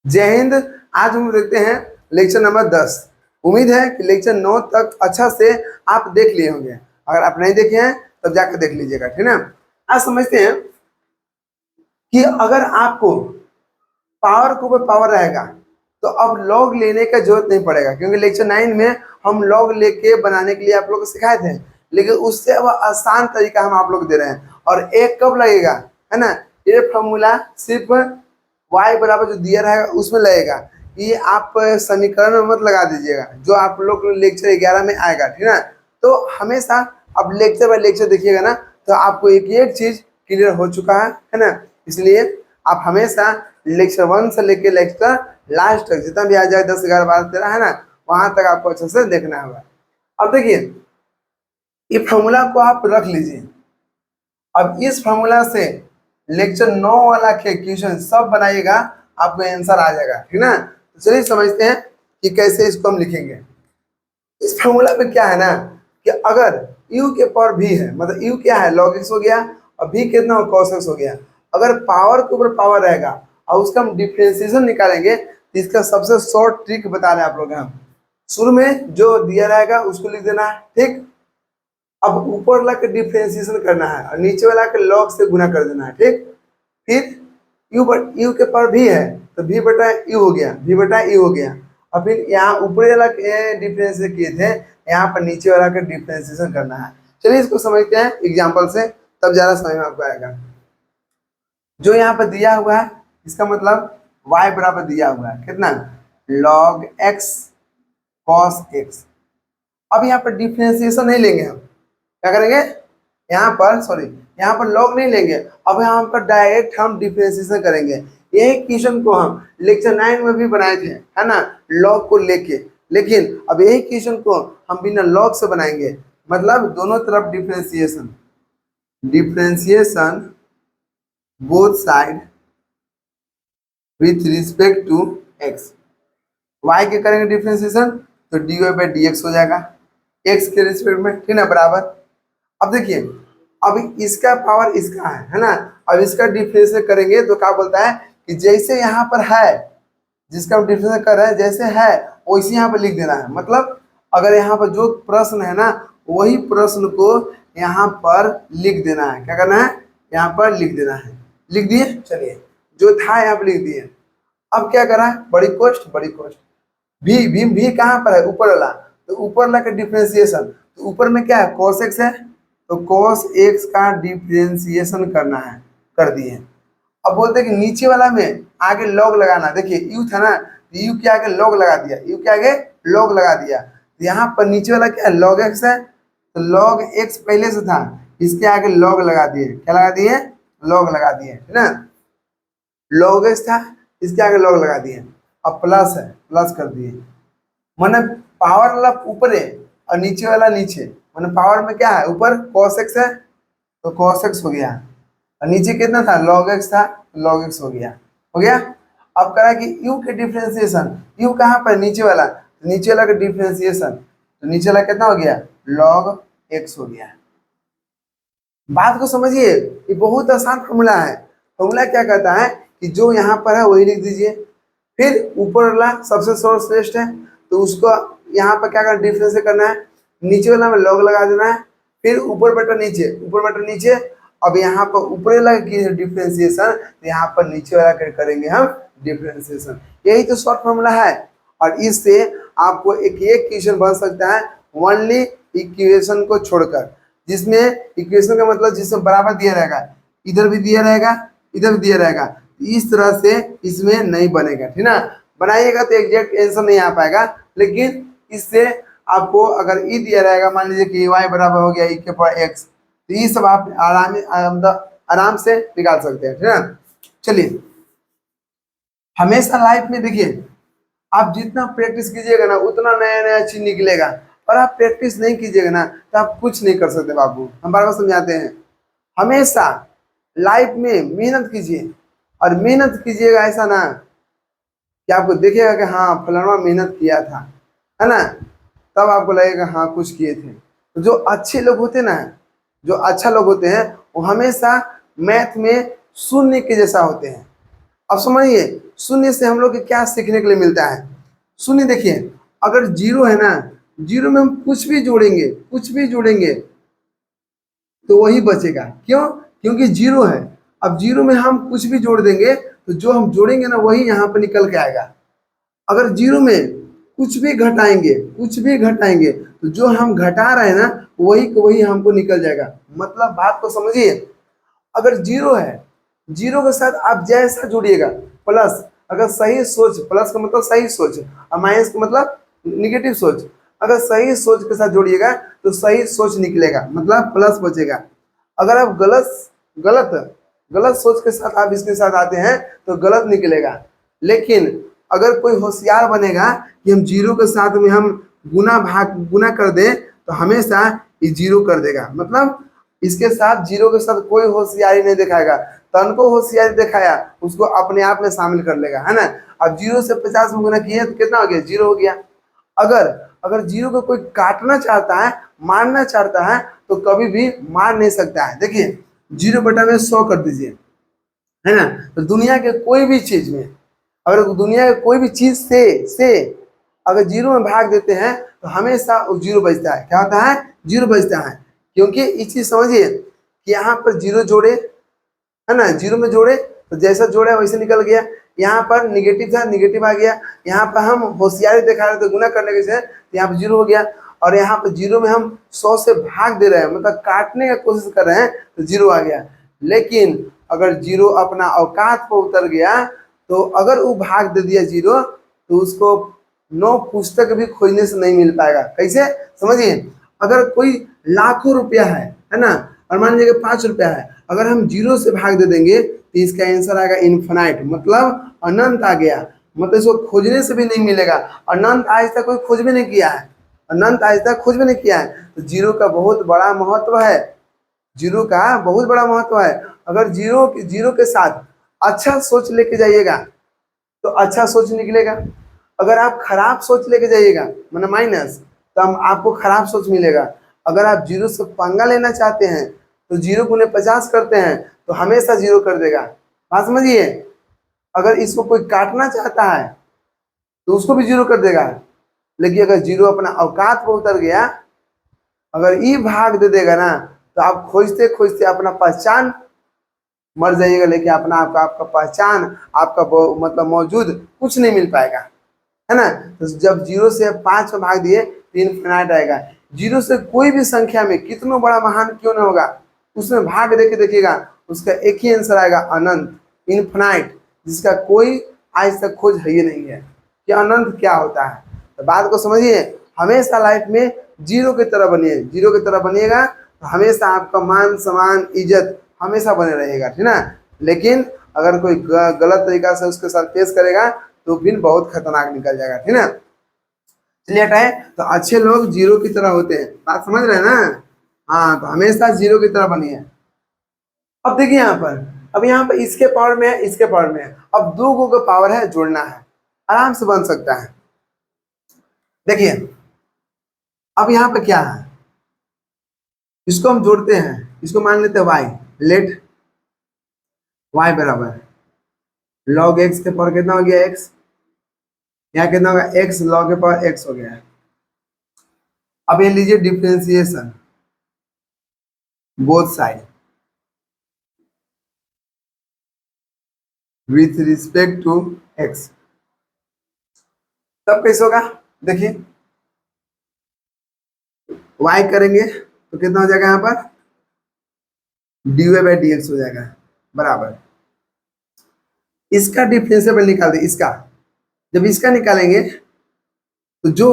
जय हिंद। आज हम देखते हैं लेक्चर नंबर 10। उम्मीद है कि लेक्चर 9 तक अच्छा से आप देख लिए होंगे। अगर आप नहीं देखे हैं तब जाकर देख लीजिएगा, ठीक है ना। आज समझते हैं कि अगर आपको पावर के ऊपर पावर रहेगा तो अब लॉग लेने का जरूरत नहीं पड़ेगा, क्योंकि लेक्चर 9 में हम लॉग लेके बनाने के लिए आप लोग को सिखाए थे, लेकिन उससे अब आसान तरीका हम आप लोग को दे रहे हैं। और एक कब लगेगा, है ना। ये फॉर्मूला सिर्फ y बराबर जो दिया रहेगा उसमें लगेगा। ये आप समीकरण में मत लगा दीजिएगा, जो आप लोग लेक्चर 11 में आएगा, ठीक है ना। तो हमेशा अब लेक्चर बाय लेक्चर देखिएगा ना, तो आपको एक एक चीज क्लियर हो चुका है ना। इसलिए आप हमेशा लेक्चर 1 से लेके लेक्चर लास्ट तक जितना भी आ जाए 10, 11, 12, 13 है ना, वहां तक आपको अच्छे से देखना होगा। अब देखिए, ये फॉर्मूला को आप रख लीजिए। अब इस फॉर्मूला से लेक्चर 9 वाला के क्वेश्चन सब बनाइएगा, आपको आंसर आ जाएगा, ठीक ना। तो चलिए समझते हैं कि कैसे इसको हम लिखेंगे। इस फॉर्मूला पे क्या है ना कि अगर u के पावर v है, मतलब u क्या है, log x हो गया, और v कितना हो, cos x हो गया। अगर पावर के ऊपर पावर रहेगा और उसका हम डिफरेंशिएशन निकालेंगे, तो इसका सबसे शॉर्ट ट्रिक बता रहे हैं आप लोग। हम शुरू में जो दिया रहेगा उसको लिख देना है, ठीक। अब ऊपर वाला के डिफरेंशिएशन करना है और नीचे वाला के log से गुना कर देना है, ठीक। फिर u के पावर v है तो v बटा u हो गया, v बटा u हो गया। और फिर यहाँ ऊपर वाला के डिफरेंशिएशन किए थे, यहाँ पर नीचे वाला का डिफरेंशिएशन करना है। चलिए इसको समझते हैं एग्जांपल से, तब ज्यादा समझ में आपको आएगा। जो यहाँ पर दिया हुआ है इसका मतलब y बराबर दिया हुआ है कितना, log x cos x। अब यहाँ पर डिफरेंशिएशन नहीं लेंगे, हम क्या करेंगे, यहाँ पर log नहीं लेंगे। अब यहाँ पर डायरेक्ट हम डिफरेंशिएशन करेंगे। यही क्वेश्चन को हम लेक्चर 9 में भी बनाए थे, है ना, log को लेके। लेकिन अब यही क्वेश्चन को हम बिना log से बनाएंगे, मतलब दोनों तरफ differentiation both side with respect to x। y के करेंगे डिफरेंशिएशन तो dy बाई dx हो जाएगा x के रिस्पेक्ट में, ठीक ना, बराबर। अब देखिए, अब इसका पावर इसका है ना। अब इसका डिफरेंशिएशन करेंगे तो क्या बोलता है कि जैसे यहाँ पर है, जिसका हम डिफरेंशिएशन कर रहे हैं जैसे है वैसे यहाँ पर लिख देना है। मतलब अगर यहाँ पर जो प्रश्न है ना, वही प्रश्न को यहाँ पर लिख देना है। क्या करना है, यहाँ पर लिख देना है। लिख दिए, चलिए जो था यहाँ पर लिख दिए। अब क्या करा, बड़ी कोष्ठ भी कहाँ पर है, ऊपर वाला। तो ऊपर वाला का डिफरेंशिएशन, तो ऊपर में क्या है, cos x है, तो cos x का डिफरेंशिएशन करना है, कर दिए। अब बोलते हैं कि नीचे वाला में आगे log लगाना। देखिए u था ना, तो u के आगे log लगा दिया, u के आगे log लगा दिया। तो यहाँ पर नीचे वाला क्या है, log x है, तो log x पहले से था, इसके आगे log लगा दिए। क्या लगा दिए, log लगा दिए, है ना। log x था, इसके आगे log लगा दिए। अब प्लस है, प्लस कर दिए। माने पावर वाला ऊपर है और नीचे वाला नीचे। माने पावर में क्या है, ऊपर cos x है तो cos x हो गया, और नीचे कितना था, log x था, log x हो गया। अब करा कि u के डिफरेंशिएशन, u कहाँ पर, नीचे वाला, तो नीचे वाला का डिफरेंशिएशन, तो नीचे वाला कितना हो गया, log x हो गया। बात को समझिए, ये बहुत आसान फॉर्मूला है। फॉर्मूला क्या कहता है कि जो यहाँ पर है वही लिख दीजिए। फिर ऊपर वाला सबसे सर्वश्रेष्ठ है, तो उसको यहाँ पर क्या करना, डिफरेंशिएट करना है। नीचे वाला में log लगा देना है। फिर ऊपर बटा नीचे। अब यहाँ पर ऊपर वाला की डिफरेंशिएशन, तो यहाँ पर नीचे वाला करेंगे हम डिफरेंशिएशन। यही तो शॉर्ट फॉर्मूला है। और इससे आपको एक क्वेश्चन बन सकता है ओनली इक्वेशन को छोड़कर, जिसमें इक्वेशन का मतलब जिसमें बराबर दिया रहेगा, इधर भी दिया रहेगा, इधर भी दिया रहेगा। इस तरह से इसमें नहीं बनेगा, ठीक ना। बनाइएगा तो एग्जैक्ट आंसर नहीं आ पाएगा, लेकिन इससे आपको अगर ई दिया रहेगा, मान लीजिए कि y बराबर हो गया e के पावर x, तो ये सब आप आराम से निकाल सकते हैं, ठीक ना। चलिए, हमेशा लाइफ में देखिए, आप जितना प्रैक्टिस कीजिएगा ना उतना नया नया चीज निकलेगा। और आप प्रैक्टिस नहीं कीजिएगा ना तो आप कुछ नहीं कर सकते बाबू। हम बार बार समझाते हैं, हमेशा लाइफ में मेहनत कीजिए। और मेहनत कीजिएगा ऐसा ना कि आपको दिखेगा कि हाँ फलाना मेहनत किया था, है ना, तब आपको लगेगा हाँ कुछ किए थे। तो जो अच्छे लोग होते ना, जो अच्छा लोग होते हैं, वो हमेशा मैथ में शून्य के जैसा होते हैं। अब समझिए शून्य से हम लोग को क्या सीखने के लिए मिलता है। शून्य देखिए, अगर जीरो है ना, जीरो में हम कुछ भी जोड़ेंगे, कुछ भी जोड़ेंगे तो वही बचेगा। क्यों? क्योंकि जीरो है। अब जीरो में हम कुछ भी जोड़ देंगे तो जो हम जोड़ेंगे ना वही यहाँ पे निकल के आएगा। अगर जीरो में कुछ भी घटाएंगे, कुछ भी घटाएंगे तो जो हम घटा रहे हैं ना वही को वही हमको निकल जाएगा। मतलब बात को समझिए, अगर जीरो है, जीरो के साथ आप जैसा जुड़िएगा, प्लस, अगर सही सोच, प्लस का मतलब सही सोच और माइनस का मतलब निगेटिव सोच, अगर सही सोच के साथ जोड़िएगा तो सही सोच निकलेगा, मतलब प्लस बचेगा। अगर आप गलत गलत गलत सोच के साथ आप इसके साथ आते हैं तो गलत निकलेगा। लेकिन अगर कोई होशियार बनेगा कि हम जीरो के साथ में हम गुना कर दें तो हमेशा ये जीरो कर देगा। मतलब इसके साथ जीरो के साथ कोई होशियारी नहीं दिखाएगा, तन को होशियारी दिखाया उसको अपने आप में शामिल कर लेगा, है ना। अब जीरो से 50 में गुना किए तो कितना हो गया? जीरो हो गया। अगर अगर जीरो को कोई काटना चाहता है, मारना चाहता है तो कभी भी मार नहीं सकता है। देखिए 0/100 कर दीजिए, है ना। तो दुनिया के कोई भी चीज में, अगर दुनिया के कोई भी चीज से अगर जीरो में भाग देते हैं तो हमेशा वो जीरो बचता है। क्या होता है? जीरो बचता है। क्योंकि इस चीज समझिए कि यहाँ पर जीरो जोड़े, है ना, जीरो में जोड़े तो जैसा जोड़े वैसे निकल गया। यहाँ पर निगेटिव था, निगेटिव आ गया। यहाँ पर हम होशियारी दिखा रहे थे गुना करने के से, तो यहाँ पर जीरो हो गया। और यहाँ पर जीरो में हम 100 से भाग दे रहे हैं, मतलब काटने की कोशिश कर रहे हैं, तो जीरो आ गया। लेकिन अगर जीरो अपना औकात पर उतर गया तो अगर वो भाग दे दिया जीरो तो उसको 9 पुस्तक भी खोजने से नहीं मिल पाएगा। कैसे? समझिए, अगर कोई लाखों रुपया है ना, और मान लीजिए 5 रुपया है, अगर हम जीरो से भाग दे देंगे तो इसका आंसर आएगा इन्फिनाइट, मतलब अनंत आ गया। मतलब इसको खोजने से भी नहीं मिलेगा। अनंत आज तक कोई खोज भी नहीं किया है, अनंत आज तक खोज भी नहीं किया है। तो जीरो का बहुत बड़ा महत्व है, जीरो का बहुत बड़ा महत्व है। अगर जीरो के साथ अच्छा सोच लेके जाइएगा तो अच्छा सोच निकलेगा। अगर आप खराब सोच लेके जाइएगा मतलब माइनस, तो हम आपको खराब सोच मिलेगा। अगर आप जीरो से पंगा लेना चाहते हैं तो जीरो को 50 करते हैं तो हमेशा जीरो कर देगा। बात समझिए। अगर इसको कोई काटना चाहता है तो उसको भी जीरो कर देगा। लेकिन अगर जीरो अपना औकात पर उतर गया, अगर ई भाग दे देगा ना तो आप खोजते खोजते अपना पहचान मर जाइएगा। लेकिन अपना आपका पहचान, आपका मतलब मौजूद कुछ नहीं मिल पाएगा, है ना। तो जब जीरो से 5 में भाग दिए तो इनफिनाइट आएगा। जीरो से कोई भी संख्या में कितना बड़ा महान क्यों ना होगा, उसमें भाग दे के देखिएगा, उसका एक ही आंसर आएगा, अनंत, इनफिनाइट, जिसका कोई आज तक खोज है ही नहीं है कि अनंत क्या होता है। तो बात को समझिए, हमेशा लाइफ में जीरो की तरह बनिए, जीरो की तरह बनिएगा तो हमेशा आपका मान सम्मान इज्जत हमेशा बने रहेगा, ठीक ना। लेकिन अगर कोई गलत तरीका से उसके साथ पेश करेगा तो फिर बहुत खतरनाक निकल जाएगा, ठीक ना। चलिए हटाए। तो अच्छे लोग जीरो की तरह होते हैं, बात समझ रहे हैं ना। हाँ, तो हमेशा जीरो की तरह बनिए। अब देखिए यहाँ पर, अब यहाँ पर इसके पावर में है, इसके पावर में है। अब दो गो का पावर है, जोड़ना है, आराम से बन सकता है। देखिए अब यहाँ पे क्या है, इसको हम जोड़ते हैं, इसको मान लेते हैं वाई। लेट वाई बराबर लॉग एक्स के पावर कितना हो गया? एक्स। यहाँ कितना होगा? एक्स लॉग के पावर एक्स हो गया है। अब ये लीजिए differentiation both side with respect to x. तब कैसे होगा? देखिए वाई करेंगे तो कितना हो जाएगा? यहाँ पर dy बाई डी एक्स हो जाएगा बराबर, इसका डिफरेंशियल निकाल दे, इसका। जब इसका निकालेंगे तो जो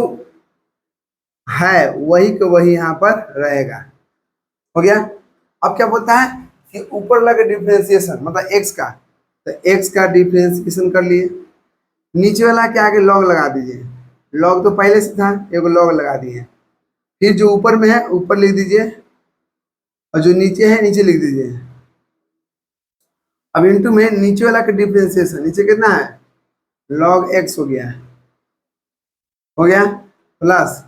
है वही का वही यहाँ पर रहेगा। हो गया। अब क्या बोलता है कि ऊपर लगे डिफरेंशिएशन मतलब एक्स का, तो एक्स का डिफरेंशिएशन कर लिए, नीचे वाला के आगे लॉग लगा दीजिए। लॉग तो पहले से था, एगो लॉग लगा दिए। फिर जो ऊपर में है ऊपर लिख दीजिए, और जो नीचे है नीचे लिख दीजिए। अब इंटू में नीचे वाला का डिफरेंशिएशन, नीचे कितना है? लॉग एक्स हो गया, हो गया प्लस,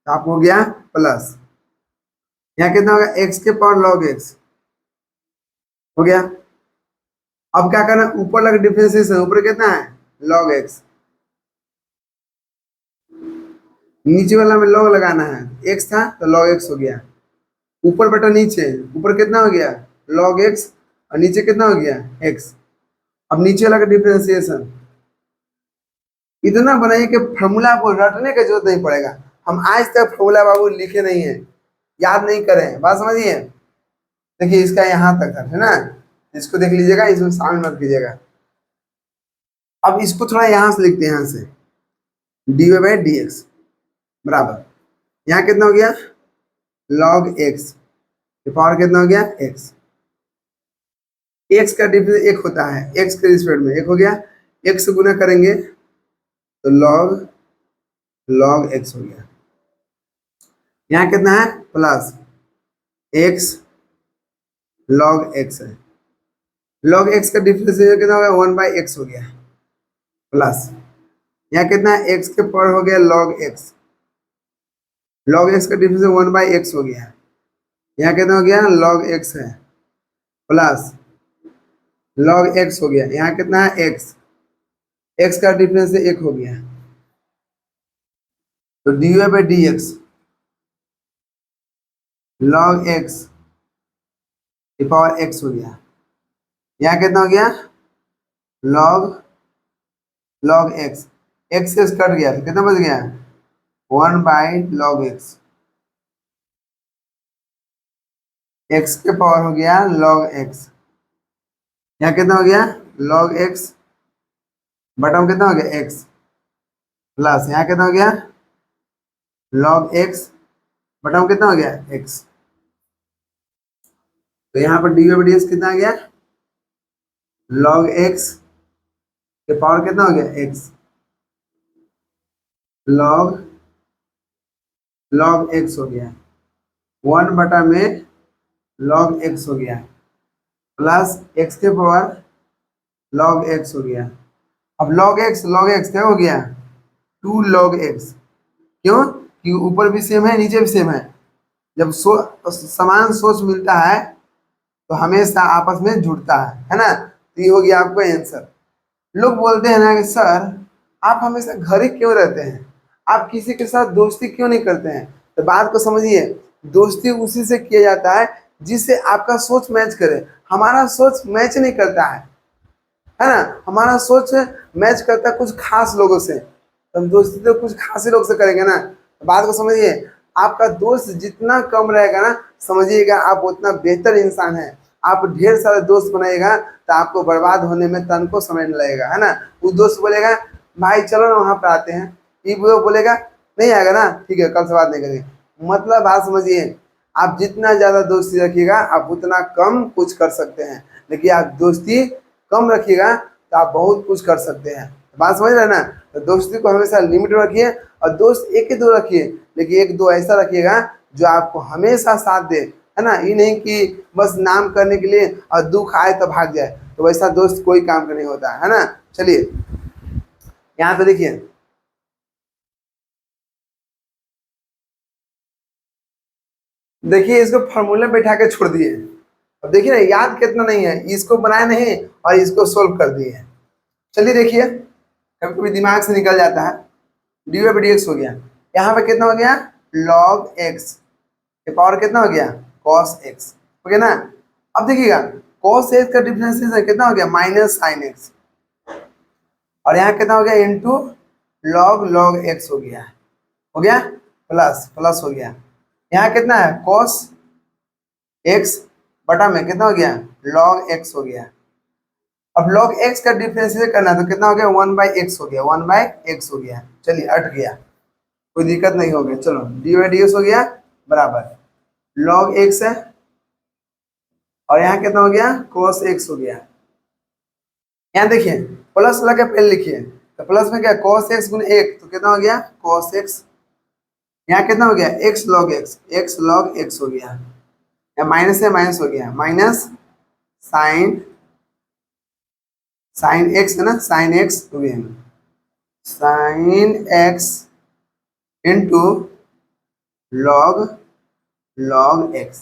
आप हो गया प्लस, यहाँ कितना होगा? एक्स के पावर लॉग एक्स हो गया। अब क्या करना, ऊपर लगा डिफरेंशिएशन, ऊपर कितना है log x, नीचे वाला में log लगाना है, x था तो log x हो गया, ऊपर बटा नीचे, ऊपर कितना हो गया log x और नीचे कितना हो गया x। अब नीचे वाला का डिफरेंशिएशन इतना बनाइए कि फॉर्मूला को रटने की जरूरत नहीं पड़ेगा। हम आज तक फॉर्मूला बाबू लिखे नहीं है, याद नहीं करें, बात समझिए। देखिए इसका यहाँ तक है ना, इसको देख लीजिएगा, इसमें शामिल मत कीजिएगा। अब इसको थोड़ा यहाँ से लिखते हैं, यहाँ से dy बाई डी एक्स बराबर, यहाँ कितना हो गया log x, पावर कितना हो गया x, x का डिफरेंस एक होता है, x के रिस्पेक्ट में एक हो गया, x से गुना करेंगे तो log x हो गया, यहाँ कितना है प्लस x log x है, log x का डिफरेंस कितना हो गया 1/x हो गया, प्लस यहाँ कितना है x के पावर हो गया log x, log x का डिफरेंस 1/x हो गया, यहाँ कितना हो गया log x है, प्लस log x हो गया, यहाँ कितना है x का डिफरेंस एक हो गया, तो dy by D x log x की पावर x हो गया, यहाँ कितना हो गया log x, x से कट गया तो कितना बच गया 1/log x, x के पावर हो गया log x, यहाँ कितना हो गया log x बटा में कितना हो गया x, प्लस यहाँ कितना हो गया log x बटा में कितना हो गया x, तो यहाँ पर dy बाई डी एक्स कितना आ गया log x के पावर कितना हो गया x, log x हो गया 1 बटा में log x हो गया, प्लस x के पावर log x हो गया। अब log x क्या हो गया 2 log x, क्यों कि ऊपर भी सेम है नीचे भी सेम है, जब समान सोच मिलता है तो हमेशा आपस में जुड़ता है ना, तो ये हो गया आपको आंसर। लोग बोलते हैं ना कि सर आप हमेशा घर ही क्यों रहते हैं, आप किसी के साथ दोस्ती क्यों नहीं करते हैं, तो बात को समझिए, दोस्ती उसी से किया जाता है जिससे आपका सोच मैच करे, हमारा सोच मैच नहीं करता है ना, हमारा सोच मैच करता है कुछ खास लोगों से, तो हम दोस्ती तो कुछ खास ही लोग से करेंगे ना, तो बात को समझिए, आपका दोस्त जितना कम रहेगा ना, समझिएगा आप उतना बेहतर इंसान है। आप ढेर सारे दोस्त बनाइएगा तो आपको बर्बाद होने में तन को समय नहीं लगेगा, है ना। वो दोस्त बोलेगा भाई चलो ना वहाँ पर आते हैं, ये वो बोलेगा नहीं आएगा ना, ठीक है कल से बात नहीं करेंगे, मतलब बात समझिए, आप जितना ज़्यादा दोस्ती रखिएगा आप उतना कम कुछ कर सकते हैं, लेकिन आप दोस्ती कम रखिएगा तो आप बहुत कुछ कर सकते हैं, बात समझ रहे हैं ना। तो दोस्ती को हमेशा लिमिट में रखिए, और दोस्त एक ही दो रखिए, लेकिन एक दो ऐसा रखिएगा जो आपको हमेशा साथ दे, है ना, ये नहीं कि बस नाम करने के लिए और दुख आए तो भाग जाए, तो वैसा दोस्त कोई काम का नहीं होता है ना। चलिए यहाँ पे देखिए, देखिए इसको फॉर्मूले बैठा के छोड़ दिए, अब देखिए ना याद कितना नहीं है, इसको बनाए नहीं और इसको सोल्व कर दिए। चलिए देखिए, कभी कभी दिमाग से निकल जाता है, डी बाई डी एक्स हो गया, यहाँ पे कितना हो गया log x के पावर कितना हो गया cos x हो गया ना। अब देखिएगा cos x का डिफरेंशिएशन कितना हो गया माइनस साइन x, और यहाँ कितना हो गया इंटू log x हो गया प्लस प्लस हो गया, यहाँ कितना है cos x बटा में कितना हो गया log x हो गया। अब log x का डिफरेंशिएट करना तो कितना हो गया 1/x हो गया, 1/x हो गया, चलिए हट गया, कोई दिक्कत नहीं हो गया। चलो डी बाई डी एक्स हो गया बराबर log x है, और यहाँ कितना हो गया cos x हो गया। यहाँ देखिए प्लस लगा पहले लिखिए, तो प्लस में क्या cos x गुने 1 तो कितना हो गया cos x, यहाँ कितना हो गया x log x हो गया, यहाँ माइनस है माइनस हो गया, माइनस साइन x है ना, साइन x हो गया, sine x into log x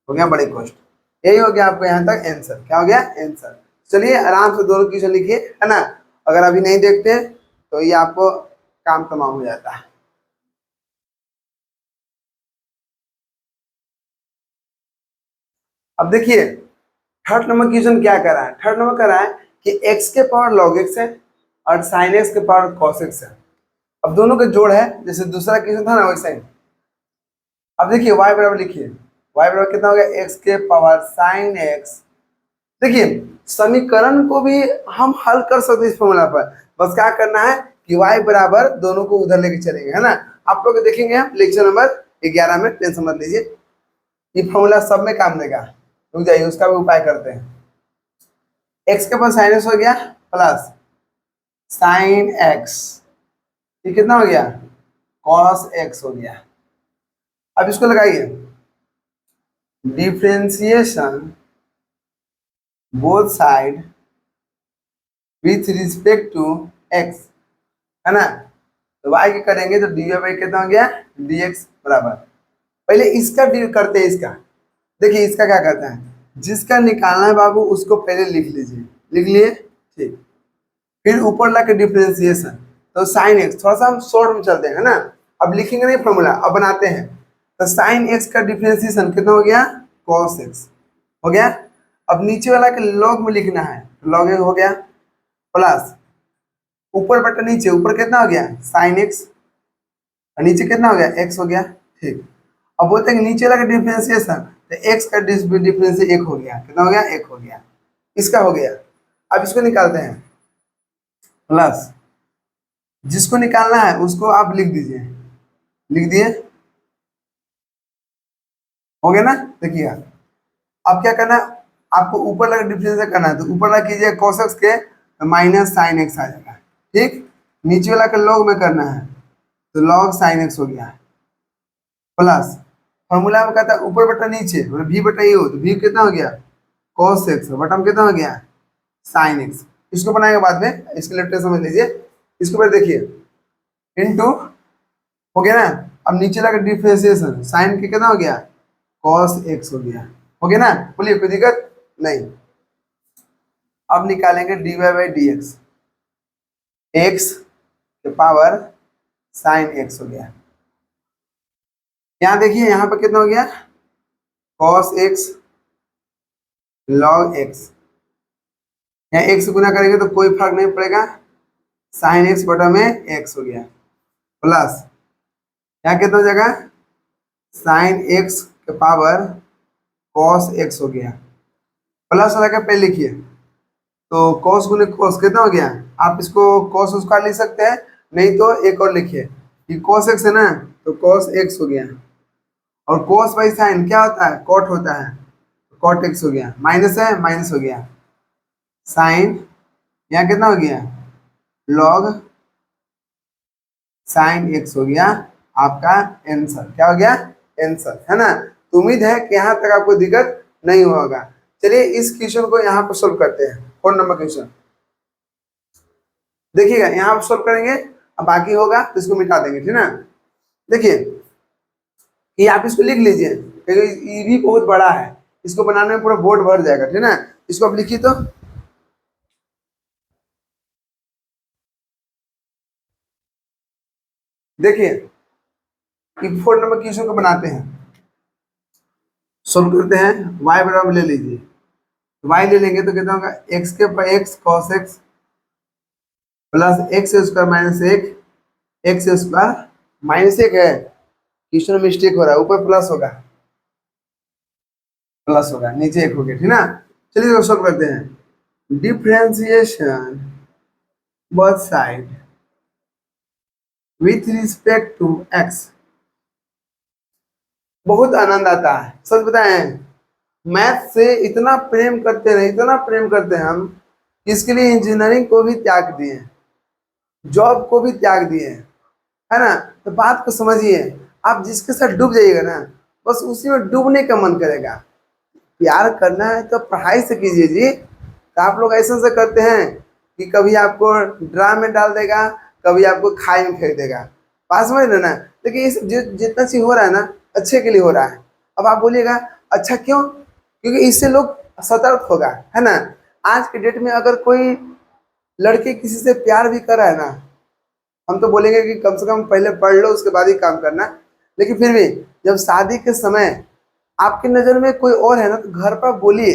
हो गया बड़े कॉस्ट, यही हो गया आपको यहाँ तक आंसर, क्या हो गया आंसर। चलिए आराम से दोनों क्वेश्चन लिखिए, है ना। अगर अभी नहीं देखते तो ये आपको काम तमाम हो जाता है। अब देखिए थर्ड नंबर क्वेश्चन क्या कर रहा है। थर्ड नंबर कर रहा है कि x के पावर log x है और sin x के पावर cos x है। अब दोनों का जोड़ है, जैसे दूसरा क्वेश्चन था ना वैसा ही। अब देखिए y बराबर लिखिए, y बराबर कितना हो गया, x के पावर sin x। देखिए समीकरण को भी हम हल कर सकते हैं इस फॉर्मूला पर, बस क्या करना है कि y बराबर दोनों को उधर लेके चलेंगे, है ना। आप लोग देखेंगे लेक्चर नंबर 11 में, टेंशन मत लीजिए, ये फॉर्मूला सब में काम देगा। रुक जाइए, उसका भी उपाय करते हैं। x के पावर sin x हो गया प्लस sin x, ये कितना हो गया, cos x हो गया। अब इसको लगाइए, differentiation both side with respect to x, है ना। तो y के करेंगे तो dy बाई कितना हो गया, dx बराबर। पहले इसका डील करते हैं, इसका देखिए इसका क्या कहता है, जिसका निकालना है बाबू उसको पहले लिख लीजिए, लिख लिए, ठीक। फिर ऊपर ला के डिफरेंशिएशन, तो साइन एक्स, थोड़ा सा हम शॉर्ट में चलते हैं, है ना। अब लिखेंगे नहीं फॉर्मूला, अब बनाते हैं। तो साइन एक्स का डिफरेंशिएशन कितना हो गया, कॉस एक्स हो गया। अब नीचे वाला के लॉग में लिखना है, लॉग एक्स हो गया प्लस ऊपर बटा नीचे, ऊपर कितना हो गया साइन एक्स और नीचे कितना हो गया एक्स हो गया, ठीक। अब बोलते हैं नीचे वाला का डिफरेंशिएशन, तो एक्स का डिफरेंशिएशन एक हो गया, कितना हो गया, एक हो गया, इसका हो गया। अब इसको निकालते हैं, प्लस जिसको निकालना है उसको आप लिख दीजिए, लिख दिए, हो गया ना। देखिए अब क्या करना है, आपको ऊपर लगा डिफरेंस करना है, तो ऊपर लगा कीजिए cos x के माइनस साइन एक्स आ जाएगा, ठीक। नीचे वाला का log में करना है, तो log साइन एक्स हो गया प्लस फॉर्मूला में कहता है ऊपर बटा नीचे, मतलब v बटा यू, तो v कितना हो गया cos x बटा में कितना हो गया साइन एक्स। इसको बनाएंगे बाद में, इसके लिए समझ लीजिए। इसके बाद देखिए इनटू, हो गया ना। अब नीचे लगा डिफरेंशिएशन, साइन के कितना हो गया cos x हो गया, हो गया ना। बोलिए कोई दिक्कत नहीं। अब निकालेंगे dy by D x, x के पावर साइन एक्स हो गया। यहाँ देखिए यहाँ पर कितना हो गया cos x log x, यहाँ x गुना करेंगे तो कोई फर्क नहीं पड़ेगा, साइन एक्स बटा में x हो गया प्लस यहाँ कितना हो जाएगा साइन एक्स के पावर cos x हो गया, प्लस लगा पहले लिखिए, तो cos गुने cos कितना हो गया, आप इसको cos उसका लिख सकते हैं, नहीं तो एक और लिखिए कि cos x है ना, तो cos x हो गया, और cos बाई साइन क्या होता है cot होता है, cot x हो गया, माइनस है माइनस हो गया, साइन यहाँ कितना हो गया log साइन x हो गया आपका आंसर। क्या हो गया आंसर, है ना। तो उम्मीद है कि यहाँ तक आपको दिक्कत नहीं होगा। चलिए इस क्वेश्चन को यहाँ पर सोल्व करते हैं, 4 नंबर क्वेश्चन देखिएगा, यहाँ पर सोल्व करेंगे, अब बाकी होगा तो इसको मिटा देंगे, ठीक ना। देखिए ये आप इसको लिख लीजिए क्योंकि ये भी बहुत बड़ा है, इसको बनाने में पूरा बोर्ड भर जाएगा, ठीक ना। इसको आप लिखिए, तो देखिए 4 नंबर क्वेश्चन को बनाते हैं, सोल्व करते हैं। y बराबर ले लीजिए, y ले लेंगे तो कितना होगा x के पर x cos x plus x square minus एक, एक्स स्क्वायर माइनस एक है, क्वेश्चन में मिस्टेक हो रहा है, ऊपर प्लस होगा, प्लस होगा, नीचे एक हो गया, ठीक ना। चलिए इसको सोल्व करते हैं। Differentiation both side with respect to x, बहुत आनंद आता है, सच बताएं मैथ से इतना प्रेम करते हैं, इतना प्रेम करते हैं हम, इसके लिए इंजीनियरिंग को भी त्याग दिए, जॉब को भी त्याग दिए, है ना। तो बात को समझिए, आप जिसके साथ डूब जाइएगा ना, बस उसी में डूबने का मन करेगा। प्यार करना है तो पढ़ाई से कीजिए जी। तो आप लोग ऐसे से करते हैं कि कभी आपको ड्राम में डाल देगा, कभी आपको खाई में फेंक देगा, बात समझ रहे ना। लेकिन इस जितना चीज हो रहा है ना अच्छे के लिए हो रहा है। अब आप बोलिएगा अच्छा क्यों, क्योंकि इससे लोग सतर्क होगा, है ना। आज के डेट में अगर कोई लड़की किसी से प्यार भी कर रहा है ना, हम तो बोलेंगे कि कम से कम पहले पढ़ लो उसके बाद ही काम करना, लेकिन फिर भी जब शादी के समय आपकी नज़र में कोई और है ना, तो घर पर बोलिए,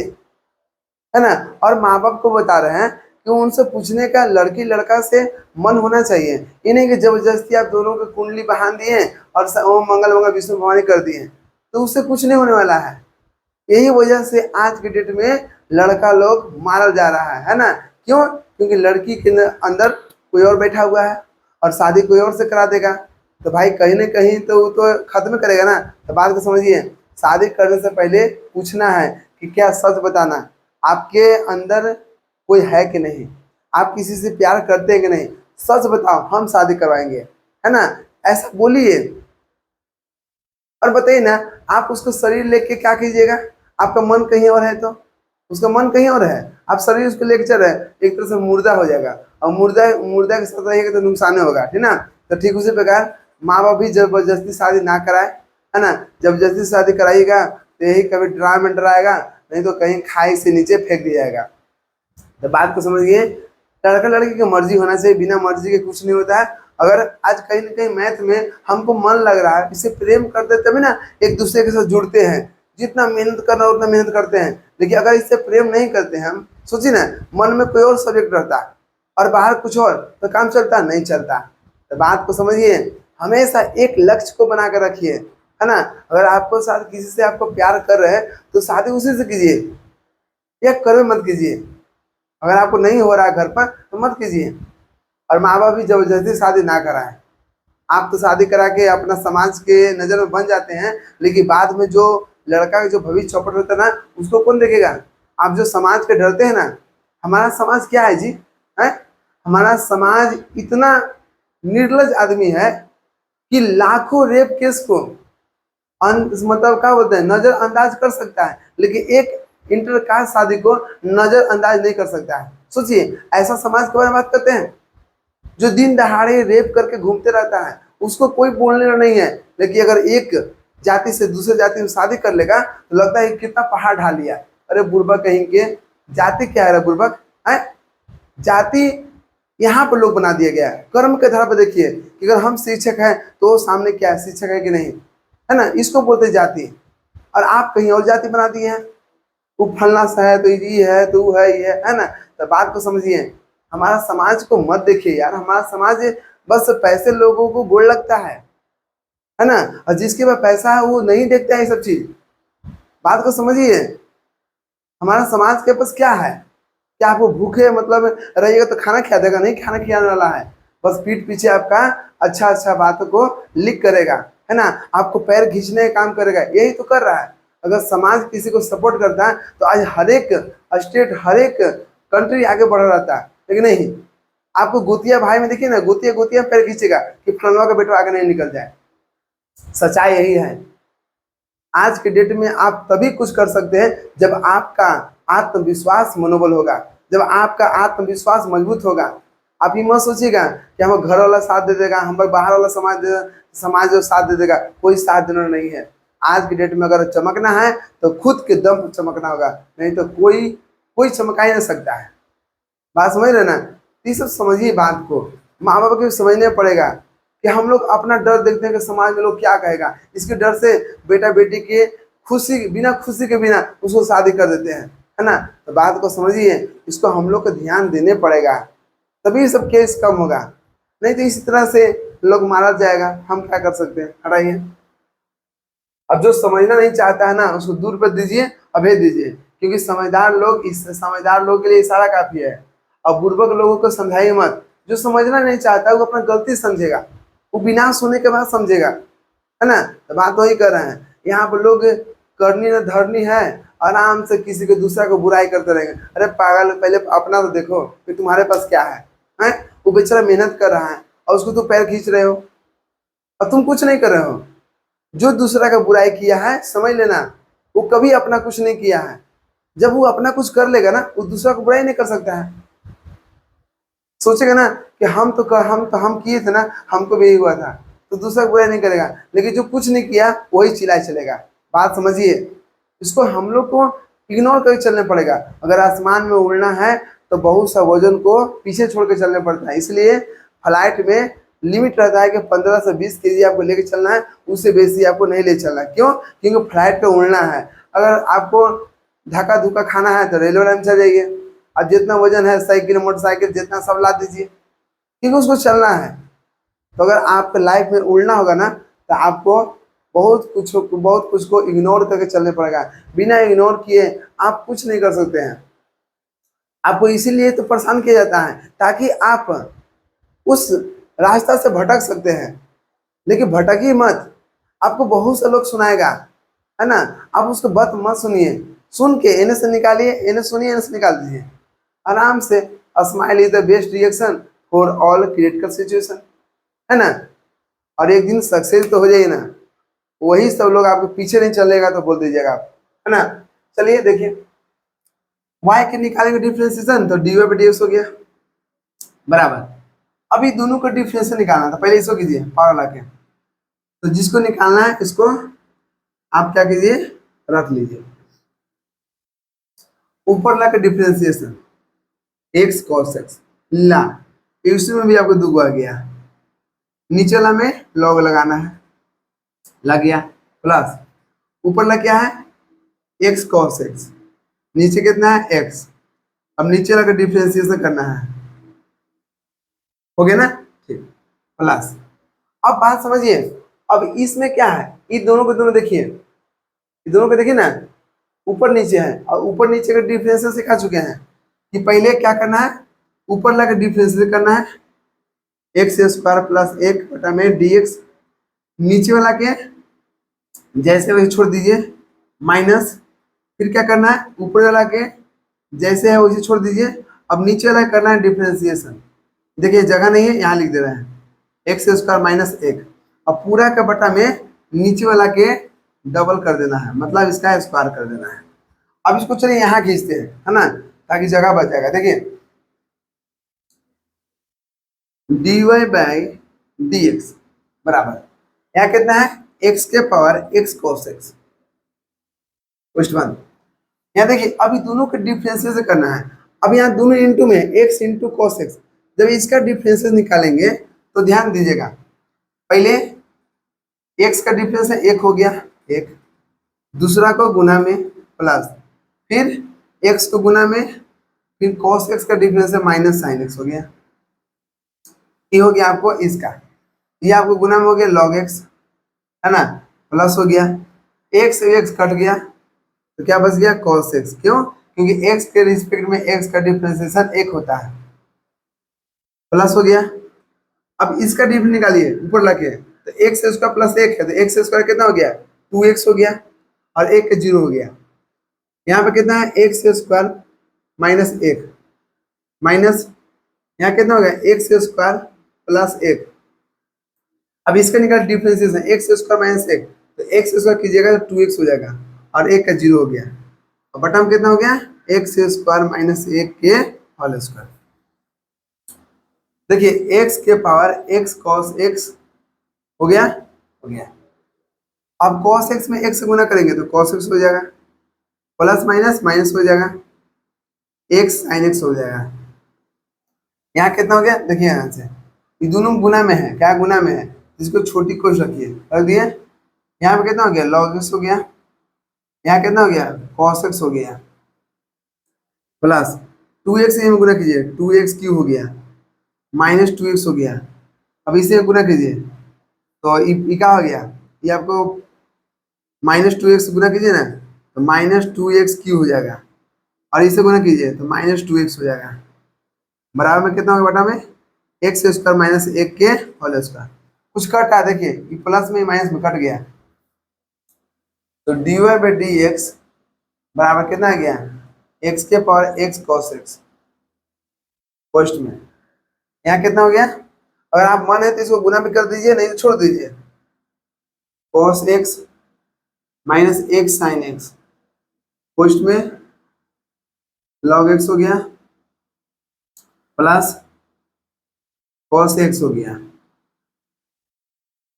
है ना। और माँ बाप को बता रहे हैं कि उनसे पूछने का लड़की लड़का से मन होना चाहिए, ये नहीं कि जबरदस्ती आप दोनों की कुंडली बहान दिए और ओम मंगल मंगल विष्णु भवानी कर दिए, तो उससे कुछ नहीं होने वाला है। यही वजह से आज के डेट में लड़का लोग मारा जा रहा है ना। क्यों? क्योंकि लड़की के अंदर कोई और बैठा हुआ है और शादी कोई और से करा देगा, तो भाई कहीं ना कहीं तो वो तो खत्म करेगा ना। तो बात को समझिए, शादी करने से पहले पूछना है कि क्या सच बताना, आपके अंदर कोई है कि नहीं, आप किसी से प्यार करते हैं कि नहीं, सच बताओ, हम शादी करवाएंगे, है ना। ऐसा बोलिए। और बताइए ना, आप उसको शरीर लेके क्या कीजिएगा, आपका मन कहीं और है, तो उसका मन कहीं और है, आप शरीर उसको लेके चल रहे हैं, एक तरह से मुर्दा हो जाएगा, और मुर्दा मुर्दा के साथ रहेगा तो नुकसान होगा, ठीक ना। तो ठीक उसी प्रकार माँ बाप भी जबरदस्ती शादी ना कराए, है ना। जबरदस्ती शादी कराइएगा तो यही कभी ड्रा में डराएगा, नहीं तो कहीं खाई से नीचे फेंक दिया जाएगा। तो बात को समझिए, लड़का लड़की की मर्जी होना चाहिए, बिना मर्जी के कुछ नहीं होता है। अगर आज कहीं ना कहीं मैथ में हमको मन लग रहा है, इसे प्रेम करते तभी ना एक दूसरे के साथ जुड़ते हैं, जितना मेहनत करना उतना मेहनत करते हैं। लेकिन अगर इससे प्रेम नहीं करते हैं हम, सोचिए ना, मन में कोई और सब्जेक्ट रहता है और बाहर कुछ और, तो काम चलता नहीं चलता। तो बात को समझिए, हमेशा एक लक्ष्य को बना कर रखिए, है ना। अगर आपको साथ किसी से आपको प्यार कर रहे हैं तो शादी उसी से कीजिए, या करो मत कीजिए। अगर आपको नहीं हो रहा है घर पर तो मत कीजिए। और माँ बाप भी जबरदस्ती शादी ना कराएं। आप तो शादी करा के अपना समाज के नज़र में बन जाते हैं, लेकिन बाद में जो लड़का का जो भविष्य चौपट होता है ना, उसको कौन देखेगा। आप जो समाज के डरते हैं ना, हमारा समाज क्या है जी, है, हमारा समाज इतना निर्लज आदमी है कि लाखों रेप केस को मतलब क्या बोलते हैं, नजरअंदाज कर सकता है, लेकिन एक इंटरकास्ट शादी को नजरअंदाज नहीं कर सकता है। सोचिए, ऐसा समाज के बारे में बात करते हैं जो दिन दहाड़े रेप करके घूमते रहता है, उसको कोई बोलने वाला नहीं है। लेकिन अगर एक जाति से दूसरे जाति में शादी कर लेगा तो लगता है कि कितना पहाड़ ढा लिया। अरे बुर्बक कहीं के, जाति क्या है बुर्बक, है जाति यहाँ पर लोग बना दिया गया है। कर्म के आधार पर देखिए कि अगर हम शिक्षक हैं तो सामने क्या है, शिक्षक है कि नहीं, है ना, इसको बोलते जाति। और आप कहीं और जाति बना दिए हैं, वो फलना सा है तो ये है तो वो है, ये है ना। तो बात को समझिए, हमारा समाज को मत देखिए यार, हमारा समाज बस पैसे लोगों को गोड़ लगता है ना। और जिसके पास पैसा है वो नहीं देखता है ये सब चीज। बात को समझिए, हमारा समाज के पास क्या है, क्या आपको भूखे मतलब रहिएगा तो खाना खिला देगा, नहीं खाना खिलाने वाला है, बस पीठ पीछे आपका अच्छा अच्छा बातों को लिख करेगा, है ना, आपको पैर खींचने का काम करेगा, यही तो कर रहा है। अगर समाज किसी को सपोर्ट करता है तो आज हर एक स्टेट, हर एक कंट्री आगे बढ़ रहता है। लेकिन नहीं, आपको गोतिया भाई में देखिए ना, गोतिया गोतिया पैर खींचेगा कि फलनवा का बेटा आगे नहीं निकल जाए। सच्चाई यही है। आज के डेट में आप तभी कुछ कर सकते हैं जब आपका आत्मविश्वास मनोबल होगा, जब आपका आत्मविश्वास मजबूत होगा। आप ये मत सोचिएगा कि हम घर वाला साथ दे देगा, हम बाहर वाला समाज जो साथ दे देगा, कोई साथ देना नहीं है। आज के डेट में अगर चमकना है तो खुद के दम पर चमकना होगा, नहीं तो कोई कोई चमका ही नहीं सकता है। बात समझ रहे ना। ये सब समझिए बात को, माँ बाप को भी समझना पड़ेगा कि हम लोग अपना डर देखते हैं कि समाज में लोग क्या कहेगा, इसके डर से बेटा बेटी के खुशी के बिना उसको शादी कर देते हैं, है ना। तो बात को समझिए, इसको हम लोग को ध्यान देने पड़ेगा, तभी सब केस कम होगा। नहीं तो इसी तरह से लोग मारा जाएगा, हम क्या कर सकते हैं, हटाइए। अब जो समझना नहीं चाहता है ना, उसको दूर पर दीजिए और भेज दीजिए, क्योंकि समझदार लोग के लिए इशारा काफी है। और बुर्बक लोगों को समझाइए मत। जो समझना नहीं चाहता वो अपना गलती समझेगा, वो विनाश होने के बाद समझेगा, है ना। तो बात वही कर रहे हैं, यहाँ पर लोग करनी न धरनी है, आराम से किसी को दूसरा को बुराई करते रहेंगे। अरे पागल, पहले अपना तो देखो कि तुम्हारे पास क्या है। वो बेचारा मेहनत कर रहा है और उसको तुम पैर खींच रहे हो और तुम कुछ नहीं कर रहे हो। जो दूसरा का बुराई किया है, समझ लेना, वो कभी अपना कुछ नहीं किया है। जब वो अपना कुछ कर लेगा ना, वो दूसरा को बुराई नहीं कर सकता है। सोचेगा ना कि हम किए थे ना, हमको भी यही हुआ था, तो दूसरा को बुराई नहीं करेगा। लेकिन जो कुछ नहीं किया वही चिल्लाए चलेगा। बात समझिए, इसको हम लोग को इग्नोर करके चलने पड़ेगा। अगर आसमान में उड़ना है तो बहुत सा वजन को पीछे छोड़ के चलने पड़ता है, इसलिए फ्लाइट में लिमिट रहता है कि 15 से 20 केजी आपको लेके चलना है, उससे बेसी आपको नहीं ले चलना। क्यों? क्योंकि फ्लाइट पे उड़ना है। अगर आपको धक्का धुक्का खाना है तो रेलवे लाइन चल जाइए, अब जितना वजन है साइकिल मोटरसाइकिल जितना सब ला दीजिए, क्योंकि उसको चलना है। तो अगर आपको लाइफ में उड़ना होगा ना तो आपको बहुत कुछ को इग्नोर करके चलने पड़ेगा। बिना इग्नोर किए आप कुछ नहीं कर सकते हैं। आपको इसीलिए तो परेशान किया जाता है ताकि आप उस रास्ता से भटक सकते हैं, लेकिन भटकिए मत। आपको बहुत से लोग सुनाएगा, है ना, आप उसको बात मत सुनिए। सुन के इन्हें से निकालिए, इन्हें सुनिए, इन्हें से निकाल दीजिए आराम से। Smile is the best reaction for all critical situation, है ना। और एक दिन सक्सेस तो हो जाइए ना, वही सब लोग आपके पीछे नहीं चलेगा तो बोल दीजिएगा आप, है ना। चलिए देखिए, y के निकालेंगे डिफ्रेंसिएशन तो dy by dx हो गया बराबर। अभी दोनों का डिफ्रेंसिएशन निकालना था, पहले इसको कीजिए पावर ला के। तो जिसको निकालना है इसको आप क्या कीजिए, रख लीजिए। ऊपर ला के डिफ्रेंसिएशन x cos x ला, इसमें भी आपको दुगो आ गया, नीचे वाला में लॉग लगाना है, लग गया। प्लस ऊपर ला क्या है, x cos x, नीचे कितना है x। अब नीचे वाला का डिफ्रेंसिएशन करना है, हो गया ना, ठीक। प्लस अब बात समझिए, अब इसमें क्या है, ये दोनों को दोनों देखिए, ये दोनों को देखिए ना, ऊपर नीचे है। और ऊपर नीचे का डिफरेंशियल सिखा चुके हैं कि पहले क्या करना है, ऊपर ला के डिफरेंशियल करना है, एक्स स्क्वायर प्लस 1/में dx, नीचे वाला के जैसे वही छोड़ दीजिए माइनस, फिर क्या करना है, ऊपर वाला के जैसे है वैसे छोड़ दीजिए। अब नीचे वाला करना है डिफरेंशिएशन, देखिए जगह नहीं है यहाँ लिख दे रहे हैं, एक्स स्क्वायर माइनस 1। अब पूरा का बटा में नीचे वाला के डबल कर देना है, मतलब इसका स्क्वायर कर देना है। अब इसको चलिए यहाँ खींचते हैं, है ना, ताकि जगह बच जाएगा। देखिए dy बाई dx बराबर, यहाँ कितना है, x के power x cos x। Question one, यहाँ देखिए अभी दोनों के डिफरेंशियल से करना है। अब यहाँ दोनों इंटू में x इंटू cos x, जब इसका डिफरेंशियल निकालेंगे तो ध्यान दीजिएगा, पहले x का डिफरेंस है 1 हो गया, एक दूसरा को गुना में प्लस, फिर x को गुना में, फिर cos x का डिफरेंस है माइनस साइन x हो गया। ये हो गया आपको इसका, ये आपको गुना में हो गया log x, है ना, प्लस हो गया, x से x कट गया तो क्या बच गया cos x। क्यों? क्योंकि x के रिस्पेक्ट में x का डिफरेंशिएशन 1 होता है। प्लस हो गया, अब इसका डिफरेंस निकालिए ऊपर लाके, तो x स्क्वायर प्लस 1 है तो x स्क्वायर कितना हो गया, 2x हो गया, और 1 का 0 हो गया। यहाँ पे कितना है, एक्स स्क्वायर माइनस 1 माइनस, यहाँ कितना हो गया, एक्स स्क्वायर प्लस 1। अब इसका निकाल डिफरेंशिएशन, एक्स स्क्वायर माइनस 1, तो एक्स स्क्वायर कीजिएगा तो 2x हो जाएगा, और 1 का 0 हो गया। और बटा में कितना हो गया, एक्स स्क्वायर माइनस 1 के होल स्क्वायर। देखिए x के पावर x cos x हो गया, हो गया। अब cos x में x से गुना करेंगे तो cos x हो जाएगा, प्लस माइनस माइनस हो जाएगा, x sin x हो जाएगा। यहाँ कितना हो गया, देखिए यहाँ से ये दोनों गुना में है, क्या गुना में है, इसको छोटी कोश रखिए, रख दिए। यहाँ पे कितना हो गया, log x हो गया, यहाँ कितना हो गया, cos x हो गया, प्लस 2x में गुना कीजिए, 2x क्यू हो गया, माइनस 2x हो गया। अब इसे गुना कीजिए तो ये क्या हो गया, ये आपको माइनस 2x गुना कीजिए ना तो माइनस 2x क्यू हो जाएगा, और इसे गुना कीजिए तो माइनस 2x हो जाएगा। बराबर में कितना होगा, बटा में एक्स स्क्वायर माइनस 1 के होल स्क्वायर। कुछ कट है, देखिए ये प्लस में माइनस में कट गया, तो dy बाई डी एक्स बराबर कितना आ गया, x के power x cos x। First में यहाँ कितना हो गया, अगर आप मन है तो इसको गुना भी कर दीजिए, नहीं तो छोड़ दीजिए, cos x minus 1 sin x, first में log x हो गया, प्लस cos x हो गया,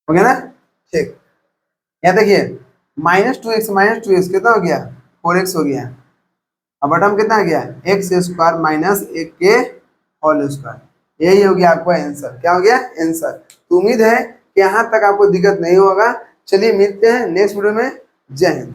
हो गया ना, ठीक। यहाँ देखिए माइनस 2x कितना हो गया, 4x हो गया, अब बटम कितना आ गया, एक्स स्क्वायर माइनस एक के होल स्क्वायर। यही हो गया आपका आंसर। क्या हो गया, आंसर। तो उम्मीद है कि यहाँ तक आपको दिक्कत नहीं होगा। चलिए मिलते हैं नेक्स्ट वीडियो में। जय हिंद।